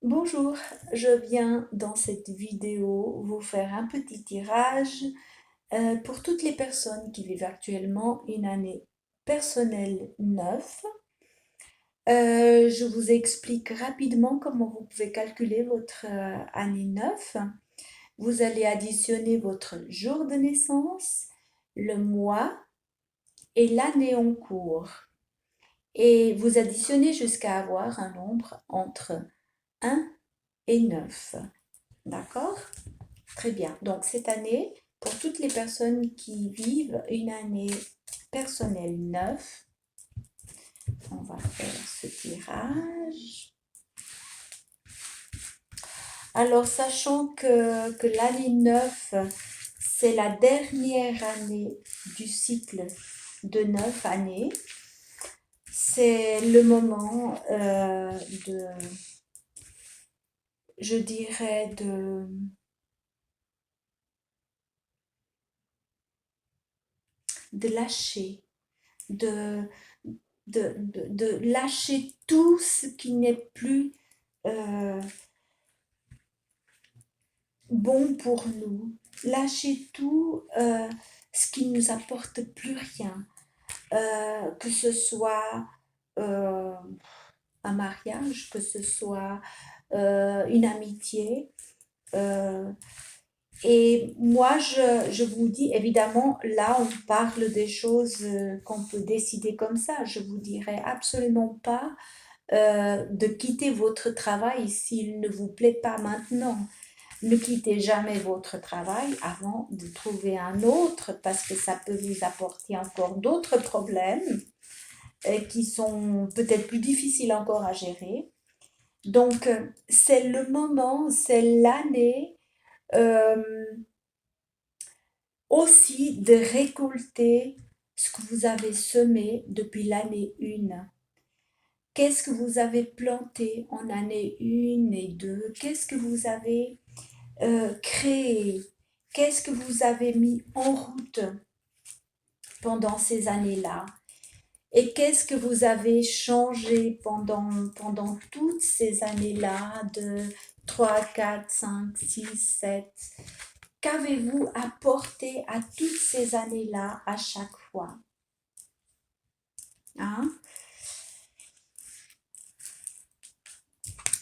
Bonjour, je viens dans cette vidéo vous faire un petit tirage pour toutes les personnes qui vivent actuellement une année personnelle neuve. Je vous explique rapidement comment vous pouvez calculer votre année neuve. Vous allez additionner votre jour de naissance, le mois et l'année en cours. Et vous additionnez jusqu'à avoir un nombre entre 1 et 9. D'accord? Très bien. Donc cette année, pour toutes les personnes qui vivent une année personnelle neuve, on va faire ce tirage. Alors sachant que l'année 9, c'est la dernière année du cycle de 9 années, c'est le moment je dirais, de lâcher, de, de lâcher tout ce qui n'est plus euh, bon pour nous, lâcher tout ce qui ne nous apporte plus rien, que ce soit euh, un mariage, que ce soit une amitié. euh, et moi, je vous dis, évidemment, là, on parle des choses qu'on peut décider comme ça. Je vous dirais absolument pas de quitter votre travail s'il ne vous plaît pas maintenant. Ne quittez jamais votre travail avant de trouver un autre parce que ça peut vous apporter encore d'autres problèmes qui sont peut-être plus difficiles encore à gérer. Donc, c'est le moment, c'est l'année euh, aussi de récolter ce que vous avez semé depuis l'année 1. Qu'est-ce que vous avez planté en année 1 et 2? Qu'est-ce que vous avez créé? Qu'est-ce que vous avez mis en route pendant ces années-là? Et qu'est-ce que vous avez changé pendant toutes ces années-là de 3, 4, 5, 6, 7? Qu'avez-vous apporté à toutes ces années-là à chaque fois? Hein?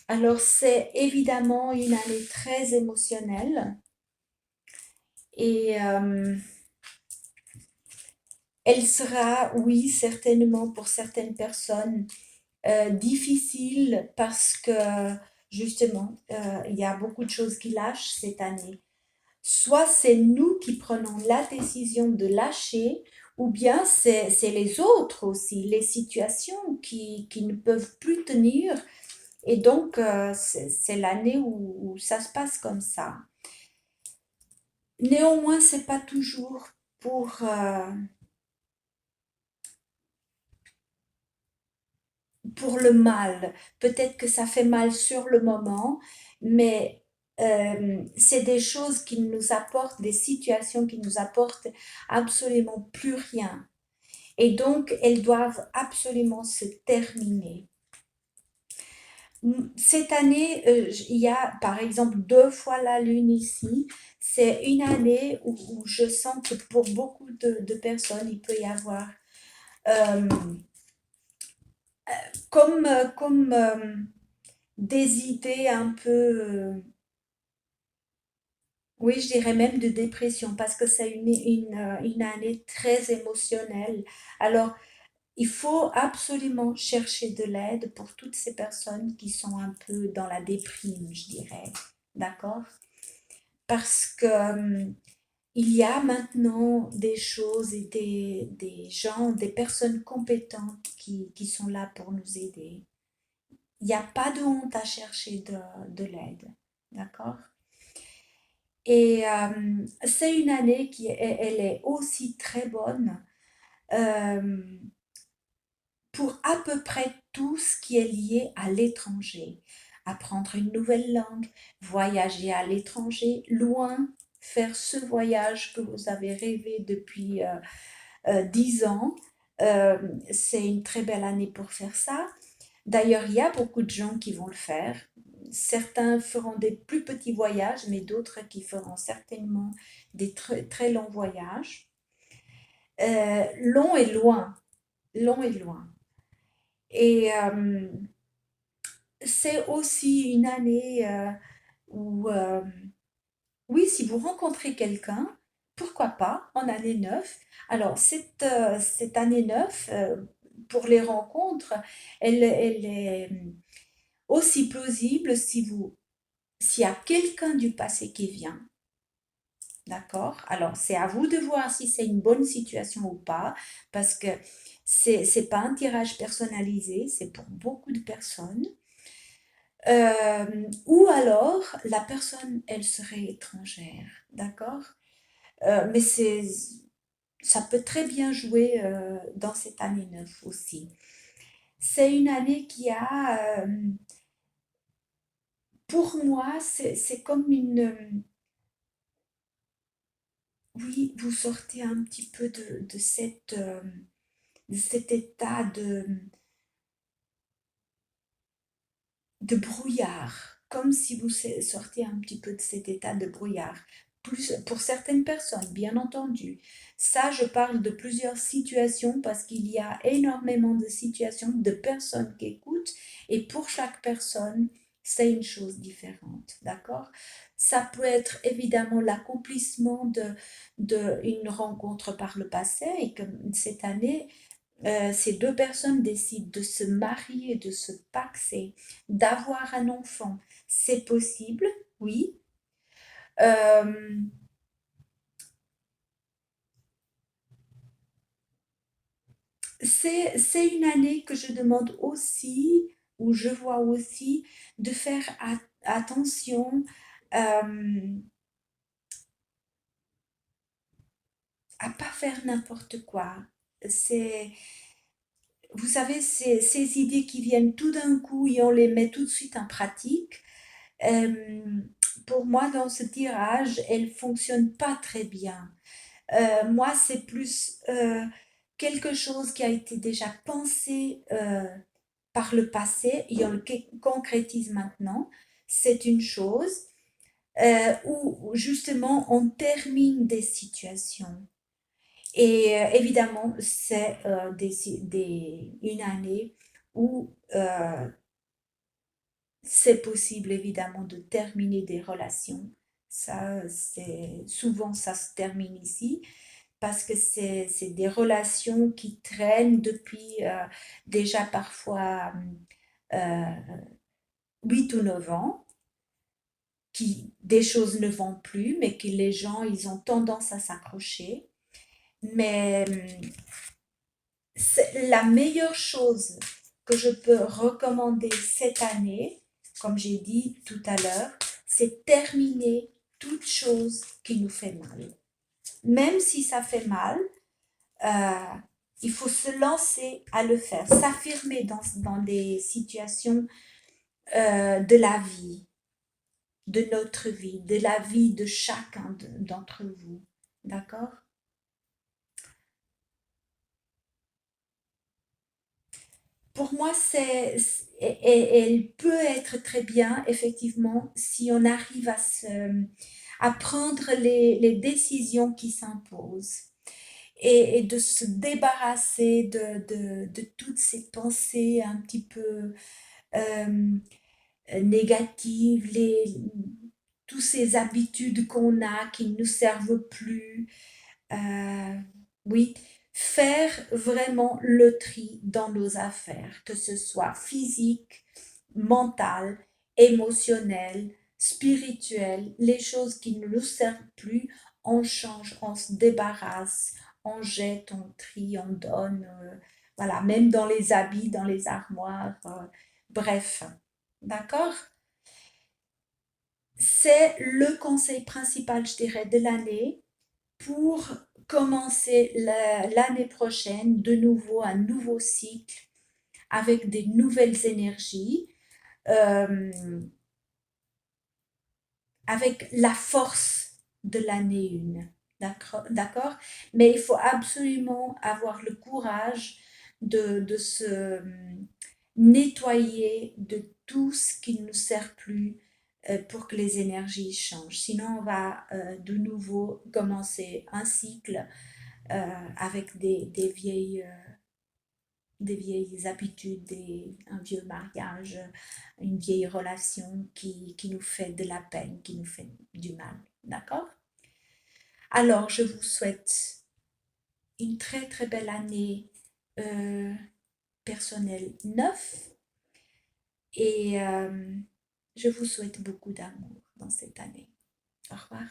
Alors c'est évidemment une année très émotionnelle et elle sera, oui, certainement pour certaines personnes difficile parce que justement, il y a beaucoup de choses qui lâchent cette année. Soit c'est nous qui prenons la décision de lâcher, ou bien c'est les autres aussi, les situations qui ne peuvent plus tenir. Et donc, c'est l'année où ça se passe comme ça. Néanmoins, c'est pas toujours pour le mal. Peut-être que ça fait mal sur le moment, mais c'est des choses qui nous apportent, des situations qui nous apportent absolument plus rien. Et donc, elles doivent absolument se terminer. Cette année, il y a par exemple 2 fois la lune ici. C'est une année où je sens que pour beaucoup de personnes, il peut y avoir euh, comme des idées un peu, oui, je dirais même de dépression, parce que c'est une année très émotionnelle. Alors, il faut absolument chercher de l'aide pour toutes ces personnes qui sont un peu dans la déprime, je dirais. D'accord? Parce que il y a maintenant des choses et des gens, des personnes compétentes qui sont là pour nous aider. Il n'y a pas de honte à chercher de l'aide. D'accord? Et c'est une année elle est aussi très bonne euh, pour à peu près tout ce qui est lié à l'étranger. Apprendre une nouvelle langue, voyager à l'étranger, loin, faire ce voyage que vous avez rêvé depuis 10 ans. Euh, c'est une très belle année pour faire ça. D'ailleurs, il y a beaucoup de gens qui vont le faire. certains feront des plus petits voyages, mais d'autres qui feront certainement des très, très longs voyages. Long et loin, long et loin. Et c'est aussi une année où, oui, si vous rencontrez quelqu'un, pourquoi pas, en année 9. Alors, cette année 9, pour les rencontres, elle est aussi plausible s'il y a quelqu'un du passé qui vient. D'accord? Alors, c'est à vous de voir si c'est une bonne situation ou pas, parce que c'est pas un tirage personnalisé, c'est pour beaucoup de personnes. Ou alors, la personne, elle serait étrangère, d'accord? Mais ça peut très bien jouer dans cette année 9 aussi. C'est une année qui a, pour moi, c'est comme une... Oui, vous sortez un petit peu de cet état de brouillard, comme si vous sortiez un petit peu de cet état de brouillard. Plus pour certaines personnes, bien entendu. Ça, je parle de plusieurs situations parce qu'il y a énormément de situations, de personnes qui écoutent, et pour chaque personne, c'est une chose différente, d'accord? Ça peut être évidemment l'accomplissement une rencontre par le passé, et comme cette année, ces deux personnes décident de se marier, de se paxer, d'avoir un enfant, c'est possible, oui. Euh, c'est une année que je demande aussi, ou je vois aussi, de faire attention euh, à pas faire n'importe quoi. C'est, vous savez, ces idées qui viennent tout d'un coup et on les met tout de suite en pratique. Euh, pour moi, dans ce tirage, elle fonctionne pas très bien. Moi, c'est plus quelque chose qui a été déjà pensé par le passé et on le concrétise maintenant. C'est une chose où justement on termine des situations. Et évidemment, c'est une année où c'est possible évidemment de terminer des relations. Ça, c'est souvent ça se termine ici parce que c'est des relations qui traînent depuis déjà parfois euh, 8 ou 9 ans, qui des choses ne vont plus, mais que les gens, ils ont tendance à s'accrocher. Mais c'est la meilleure chose que je peux recommander cette année, comme j'ai dit tout à l'heure, c'est terminer toute chose qui nous fait mal. Même si ça fait mal, euh, il faut se lancer à le faire, s'affirmer dans des situations de la vie, de notre vie, de la vie de chacun d'entre vous. D'accord? Pour moi, elle peut être très bien, effectivement, si on arrive à prendre les décisions qui s'imposent et de se débarrasser de toutes ces pensées un petit peu euh, négatives, toutes ces habitudes qu'on a qui ne nous servent plus. Euh, oui, faire vraiment le tri dans nos affaires, que ce soit physique, mental, émotionnel, spirituel, les choses qui ne nous servent plus, on change, on se débarrasse, on jette, on trie, on donne, voilà, même dans les habits, dans les armoires, bref, d'accord? C'est le conseil principal, je dirais, de l'année pour commencer l'année prochaine de nouveau un nouveau cycle avec des nouvelles énergies, euh, avec la force de l'année 1. D'accord? Mais il faut absolument avoir le courage de, de se nettoyer de tout ce qui ne nous sert plus pour que les énergies changent. Sinon, on va de nouveau commencer un cycle avec des vieilles habitudes, un vieux mariage, une vieille relation qui nous fait de la peine, qui nous fait du mal. D'accord? Alors, je vous souhaite une très très belle année euh, personnelle neuve et je vous souhaite beaucoup d'amour dans cette année. Au revoir.